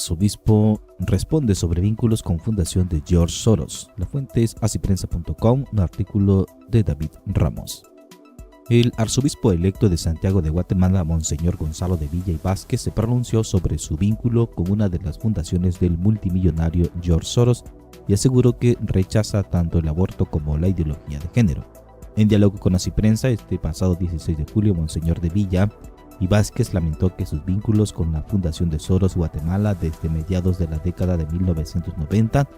arzobispo responde sobre vínculos con fundación de George Soros. La fuente es asiprensa.com, un artículo de David Ramos. El arzobispo electo de Santiago de Guatemala, Monseñor Gonzalo de Villa y Vázquez, se pronunció sobre su vínculo con una de las fundaciones del multimillonario George Soros y aseguró que rechaza tanto el aborto como la ideología de género. En diálogo con Asiprensa, este pasado 16 de julio, Monseñor de Villa y Vázquez lamentó que sus vínculos con la Fundación de Soros Guatemala desde mediados de la década de 1990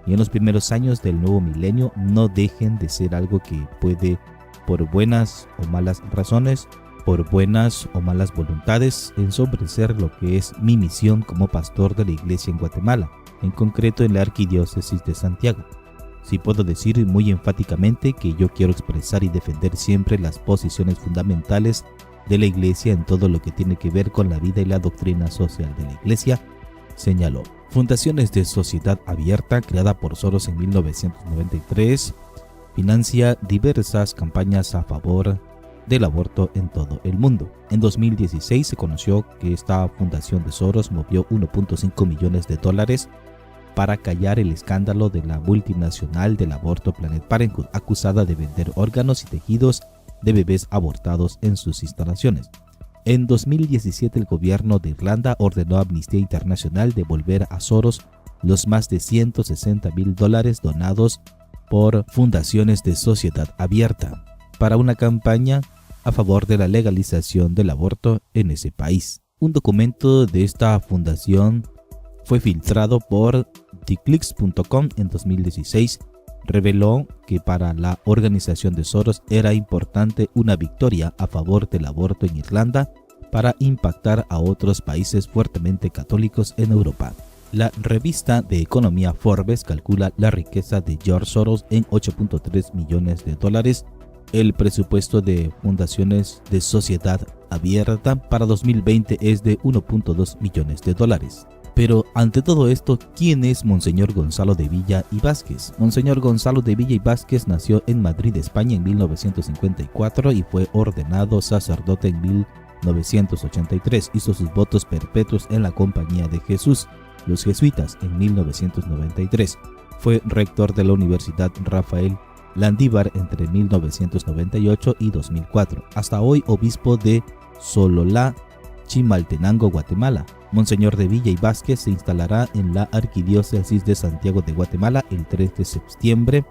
y en los primeros años del nuevo milenio no dejen de ser algo que puede, por buenas o malas razones, por buenas o malas voluntades, ensombrecer lo que es mi misión como pastor de la iglesia en Guatemala, en concreto en la Arquidiócesis de Santiago. Sí puedo decir muy enfáticamente que yo quiero expresar y defender siempre las posiciones fundamentales de la iglesia en todo lo que tiene que ver con la vida y la doctrina social de la iglesia, señaló. Fundaciones de Sociedad Abierta, creada por Soros en 1993, financia diversas campañas a favor del aborto en todo el mundo. En 2016 se conoció que esta fundación de Soros movió $1.5 millones para callar el escándalo de la multinacional del aborto Planned Parenthood, acusada de vender órganos y tejidos de bebés abortados en sus instalaciones. En 2017 el gobierno de Irlanda ordenó a Amnistía Internacional devolver a Soros los más de $160,000 donados por fundaciones de Sociedad Abierta para una campaña a favor de la legalización del aborto en ese país. Un documento de esta fundación fue filtrado por TheClicks.com en 2016. Reveló que para la organización de Soros era importante una victoria a favor del aborto en Irlanda para impactar a otros países fuertemente católicos en Europa. La revista de economía Forbes calcula la riqueza de George Soros en $8.3 millones. El presupuesto de fundaciones de Sociedad Abierta para 2020 es de $1.2 millones. Pero ante todo esto, ¿quién es Monseñor Gonzalo de Villa y Vázquez? Monseñor Gonzalo de Villa y Vázquez nació en Madrid, España en 1954 y fue ordenado sacerdote en 1983. Hizo sus votos perpetuos en la Compañía de Jesús, los jesuitas, en 1993. Fue rector de la Universidad Rafael Landívar entre 1998 y 2004. Hasta hoy obispo de Sololá, Chimaltenango, Guatemala. Monseñor de Villa y Vázquez se instalará en la Arquidiócesis de Santiago de Guatemala el 3 de septiembre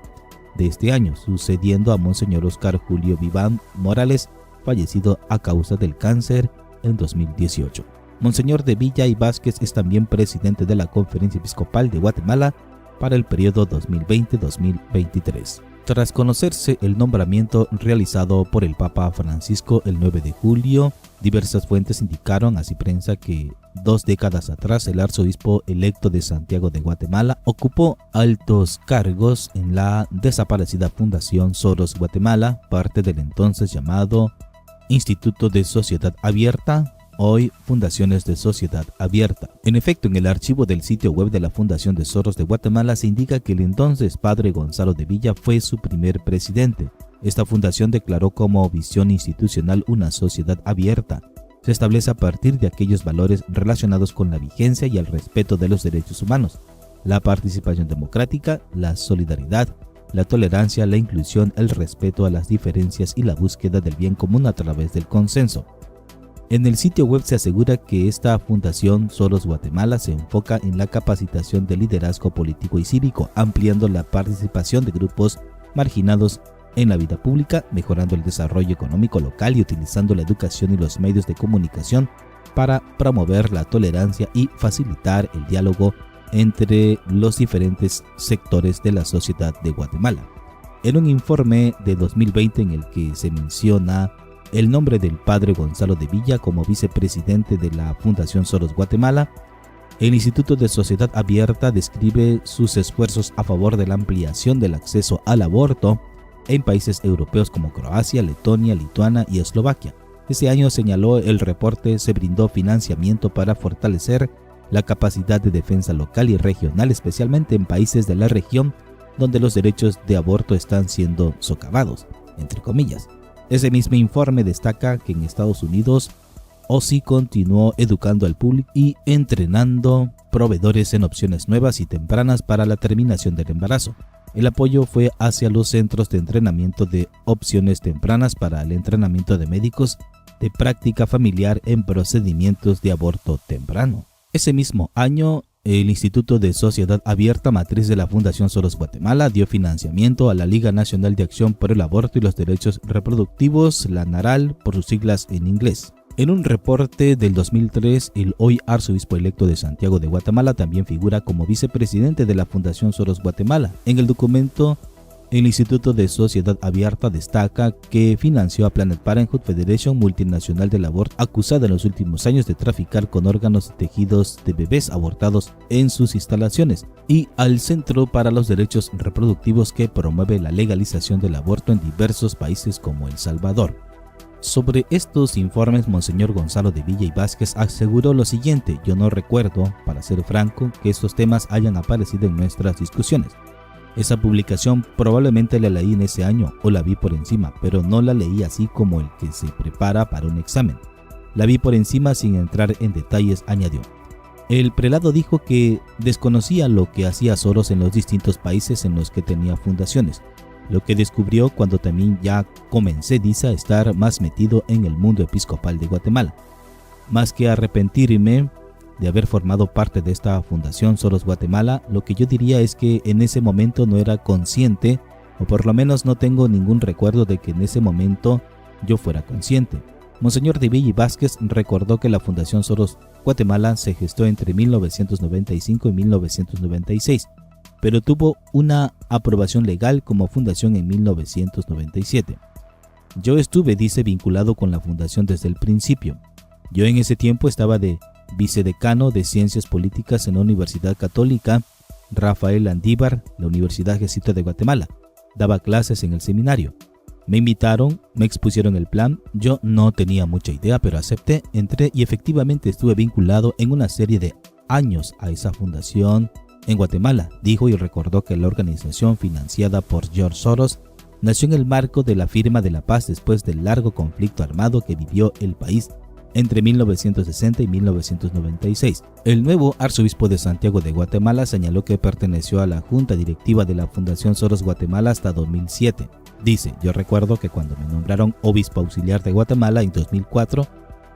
de este año, sucediendo a Monseñor Oscar Julio Viván Morales, fallecido a causa del cáncer en 2018. Monseñor de Villa y Vázquez es también presidente de la Conferencia Episcopal de Guatemala para el periodo 2020-2023. Tras conocerse el nombramiento realizado por el Papa Francisco el 9 de julio, diversas fuentes indicaron a Asiprensa que 2 décadas atrás el arzobispo electo de Santiago de Guatemala ocupó altos cargos en la desaparecida Fundación Soros Guatemala, parte del entonces llamado Instituto de Sociedad Abierta, hoy Fundaciones de Sociedad Abierta. En efecto, en el archivo del sitio web de la Fundación de Soros de Guatemala se indica que el entonces padre Gonzalo de Villa fue su primer presidente. Esta fundación declaró como visión institucional una sociedad abierta. Se establece a partir de aquellos valores relacionados con la vigencia y el respeto de los derechos humanos, la participación democrática, la solidaridad, la tolerancia, la inclusión, el respeto a las diferencias y la búsqueda del bien común a través del consenso. En el sitio web se asegura que esta Fundación Soros Guatemala se enfoca en la capacitación de liderazgo político y cívico, ampliando la participación de grupos marginados en la vida pública, mejorando el desarrollo económico local y utilizando la educación y los medios de comunicación para promover la tolerancia y facilitar el diálogo entre los diferentes sectores de la sociedad de Guatemala. En un informe de 2020 en el que se menciona el nombre del padre Gonzalo de Villa como vicepresidente de la Fundación Soros Guatemala, el Instituto de Sociedad Abierta describe sus esfuerzos a favor de la ampliación del acceso al aborto en países europeos como Croacia, Letonia, Lituania y Eslovaquia. Ese año, señaló el reporte, se brindó financiamiento para fortalecer la capacidad de defensa local y regional, especialmente en países de la región donde los derechos de aborto están siendo socavados, entre comillas. Ese mismo informe destaca que en Estados Unidos OSI continuó educando al público y entrenando proveedores en opciones nuevas y tempranas para la terminación del embarazo. El apoyo fue hacia los centros de entrenamiento de opciones tempranas para el entrenamiento de médicos de práctica familiar en procedimientos de aborto temprano. Ese mismo año, el Instituto de Sociedad Abierta, matriz de la Fundación Soros Guatemala, dio financiamiento a la Liga Nacional de Acción por el Aborto y los Derechos Reproductivos, la NARAL por sus siglas en inglés. En un reporte del 2003, el hoy arzobispo electo de Santiago de Guatemala también figura como vicepresidente de la Fundación Soros Guatemala. En el documento, el Instituto de Sociedad Abierta destaca que financió a Planned Parenthood, Federación Multinacional del Aborto, acusada en los últimos años de traficar con órganos y tejidos de bebés abortados en sus instalaciones, y al Centro para los Derechos Reproductivos, que promueve la legalización del aborto en diversos países como El Salvador. Sobre estos informes, Monseñor Gonzalo de Villa y Vázquez aseguró lo siguiente: yo no recuerdo, para ser franco, que estos temas hayan aparecido en nuestras discusiones. Esa publicación probablemente la leí en ese año o la vi por encima, pero no la leí así como el que se prepara para un examen. La vi por encima sin entrar en detalles, añadió. El prelado dijo que desconocía lo que hacía Soros en los distintos países en los que tenía fundaciones, lo que descubrió cuando también ya comencé, dice, a estar más metido en el mundo episcopal de Guatemala. Más que arrepentirme de haber formado parte de esta Fundación Soros Guatemala, lo que yo diría es que en ese momento no era consciente, o por lo menos no tengo ningún recuerdo de que en ese momento yo fuera consciente. Monseñor de Villa y Vázquez recordó que la Fundación Soros Guatemala se gestó entre 1995 y 1996, pero tuvo una aprobación legal como fundación en 1997. Yo estuve, dice, vinculado con la fundación desde el principio. Yo en ese tiempo estaba de vicedecano de Ciencias Políticas en la Universidad Católica Rafael Andívar, la Universidad Jesuita de Guatemala. Daba clases en el seminario. Me invitaron, me expusieron el plan. Yo no tenía mucha idea, pero acepté, entré y efectivamente estuve vinculado en una serie de años a esa fundación en Guatemala, dijo, y recordó que la organización financiada por George Soros nació en el marco de la firma de la paz después del largo conflicto armado que vivió el país entre 1960 y 1996. El nuevo arzobispo de Santiago de Guatemala señaló que perteneció a la junta directiva de la Fundación Soros Guatemala hasta 2007. Dice, yo recuerdo que cuando me nombraron obispo auxiliar de Guatemala en 2004,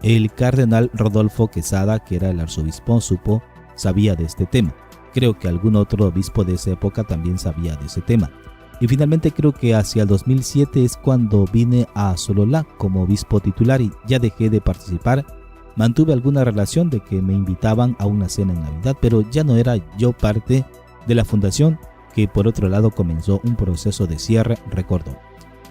el cardenal Rodolfo Quesada, que era el arzobispo, sabía de este tema. Creo que algún otro obispo de esa época también sabía de ese tema. Y finalmente creo que hacia el 2007 es cuando vine a Sololá como obispo titular y ya dejé de participar. Mantuve alguna relación de que me invitaban a una cena en Navidad, pero ya no era yo parte de la fundación, que por otro lado comenzó un proceso de cierre, recordó.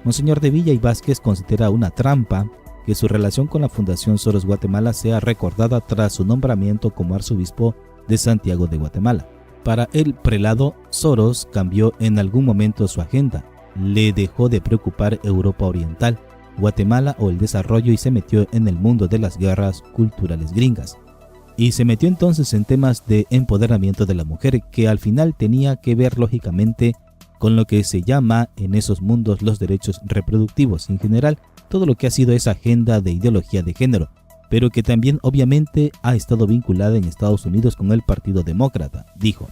Monseñor de Villa y Vázquez considera una trampa que su relación con la Fundación Soros Guatemala sea recordada tras su nombramiento como arzobispo de Santiago de Guatemala. Para el prelado, Soros cambió en algún momento su agenda, le dejó de preocupar Europa Oriental, Guatemala o el desarrollo y se metió en el mundo de las guerras culturales gringas. Y se metió entonces en temas de empoderamiento de la mujer, que al final tenía que ver lógicamente con lo que se llama en esos mundos los derechos reproductivos, en general todo lo que ha sido esa agenda de ideología de género, pero que también obviamente ha estado vinculada en Estados Unidos con el Partido Demócrata, dijo.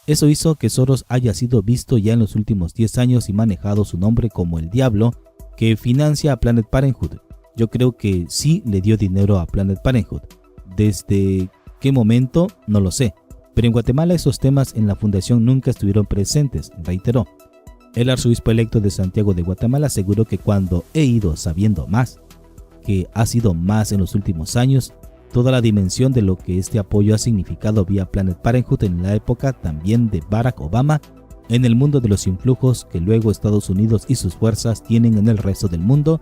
Eso hizo que Soros haya sido visto ya en los últimos 10 años y manejado su nombre como el diablo que financia a Planned Parenthood. Yo creo que sí le dio dinero a Planned Parenthood. ¿Desde qué momento? No lo sé. Pero en Guatemala esos temas en la fundación nunca estuvieron presentes, reiteró. El arzobispo electo de Santiago de Guatemala aseguró que cuando he ido sabiendo más, que ha sido más en los últimos años, toda la dimensión de lo que este apoyo ha significado vía Planned Parenthood en la época también de Barack Obama, en el mundo de los influjos que luego Estados Unidos y sus fuerzas tienen en el resto del mundo,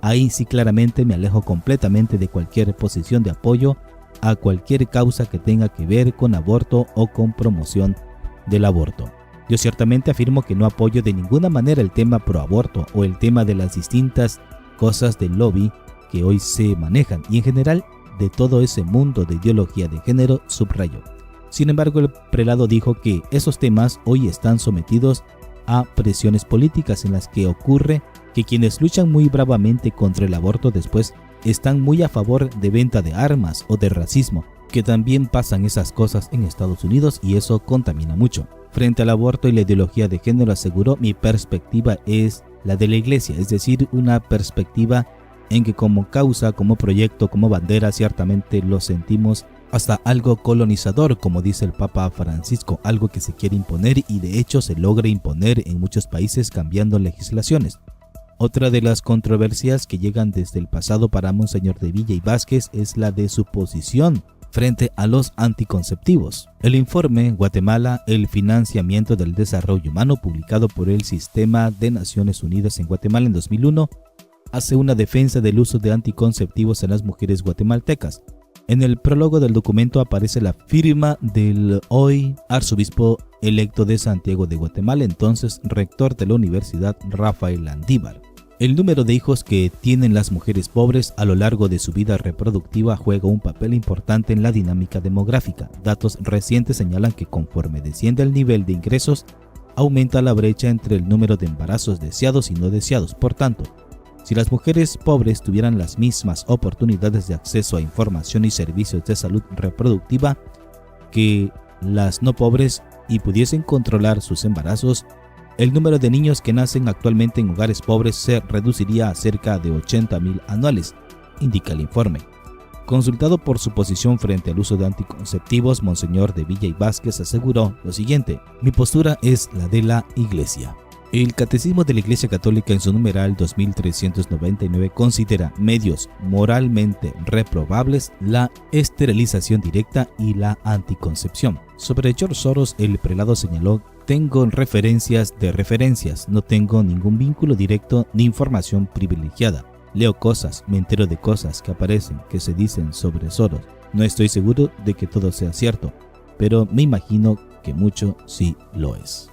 ahí sí claramente me alejo completamente de cualquier posición de apoyo a cualquier causa que tenga que ver con aborto o con promoción del aborto. Yo ciertamente afirmo que no apoyo de ninguna manera el tema pro aborto o el tema de las distintas cosas del lobby que hoy se manejan y en general de todo ese mundo de ideología de género, subrayó. Sin embargo, el prelado dijo que esos temas hoy están sometidos a presiones políticas en las que ocurre que quienes luchan muy bravamente contra el aborto después están muy a favor de venta de armas o de racismo, que también pasan esas cosas en Estados Unidos y eso contamina mucho. Frente al aborto y la ideología de género, aseguró, mi perspectiva es la de la iglesia, es decir, una perspectiva en que como causa, como proyecto, como bandera, ciertamente lo sentimos hasta algo colonizador, como dice el Papa Francisco, algo que se quiere imponer y de hecho se logra imponer en muchos países cambiando legislaciones. Otra de las controversias que llegan desde el pasado para Monseñor de Villa y Vázquez es la de su posición frente a los anticonceptivos. El informe Guatemala, el financiamiento del desarrollo humano, publicado por el Sistema de Naciones Unidas en Guatemala en 2001, hace una defensa del uso de anticonceptivos en las mujeres guatemaltecas. En el prólogo del documento aparece la firma del hoy arzobispo electo de Santiago de Guatemala, entonces rector de la Universidad Rafael Landívar. El número de hijos que tienen las mujeres pobres a lo largo de su vida reproductiva juega un papel importante en la dinámica demográfica. Datos recientes señalan que conforme desciende el nivel de ingresos, aumenta la brecha entre el número de embarazos deseados y no deseados. Por tanto, si las mujeres pobres tuvieran las mismas oportunidades de acceso a información y servicios de salud reproductiva que las no pobres y pudiesen controlar sus embarazos, el número de niños que nacen actualmente en hogares pobres se reduciría a cerca de 80,000 anuales, indica el informe. Consultado por su posición frente al uso de anticonceptivos, Monseñor de Villa y Vázquez aseguró lo siguiente: mi postura es la de la Iglesia. El Catecismo de la Iglesia Católica en su numeral 2399 considera medios moralmente reprobables la esterilización directa y la anticoncepción. Sobre George Soros, el prelado señaló: tengo referencias de referencias, no tengo ningún vínculo directo ni información privilegiada. Leo cosas, me entero de cosas que aparecen, que se dicen sobre Soros. No estoy seguro de que todo sea cierto, pero me imagino que mucho sí lo es.